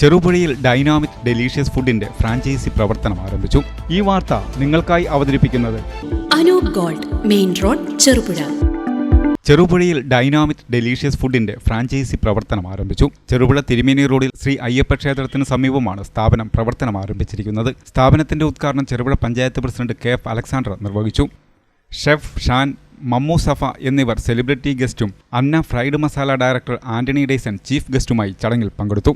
ചെറുപുഴയിൽ dynamic delicious ഫുഡിന്റെ franchise പ്രവർത്തനം ആരംഭിച്ചു. ഈ വാർത്ത നിങ്ങൾക്കായി അവതരിപ്പിക്കുന്നത് Anoop Gold, main road, Cherupuzha. ചെറുപുഴയിൽ ഡൈനാമിക് ഡെലീഷ്യസ് ഫുഡിന്റെ ഫ്രാഞ്ചൈസി പ്രവർത്തനം ആരംഭിച്ചു. ചെറുപുഴ തിരുമേനി റോഡിൽ ശ്രീ അയ്യപ്പ ക്ഷേത്രത്തിന് സമീപമാണ് സ്ഥാപനം പ്രവർത്തനം ആരംഭിച്ചിരിക്കുന്നത്. സ്ഥാപനത്തിന്റെ ഉദ്ഘാടനം Cherupuzha panchayat president K F Alexander നിർവഹിച്ചു. ഷെഫ് ഷാൻ, മമ്മു സഫ എന്നിവർ സെലിബ്രിറ്റി ഗസ്റ്റും Anna fried masala director Antony Dason chief ഗസ്റ്റുമായി ചടങ്ങിൽ പങ്കെടുത്തു.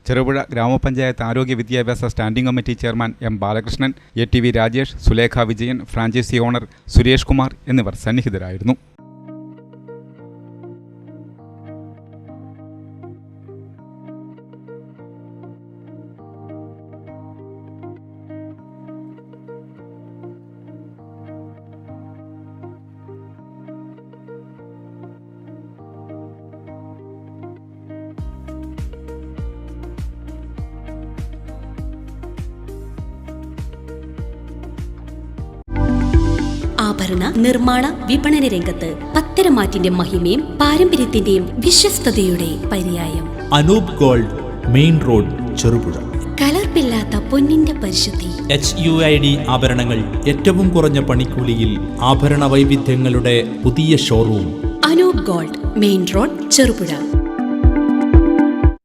ചെറുപുഴ ഗ്രാമപഞ്ചായത്ത് ആരോഗ്യ വിദ്യാഭ്യാസ standing committee chairman M Balakrishnan, ATV Rajesh, Sulekha Vijayan, franchise owner Suresh Kumar എന്നിവർ സന്നിഹിതരായിരുന്നു. ആഭരണ നിർമ്മാണ വിപണന രംഗത്ത് പത്തരമാറ്റിന്റെ മഹിമയും പാരമ്പര്യത്തിന്റെയും വിശ്വസ്തയുടെ പര്യായം. Anoop Gold, main road, Cherupuzha. കലർപ്പില്ലാത്ത പൊന്നിന്റെ പരിശുദ്ധി. HUID ആഭരണങ്ങൾ ഏറ്റവും കുറഞ്ഞ പണിക്കൂലിയിൽ. ആഭരണ വൈവിധ്യങ്ങളുടെ പുതിയ showroom. Anoop Gold, main road, Cherupuzha.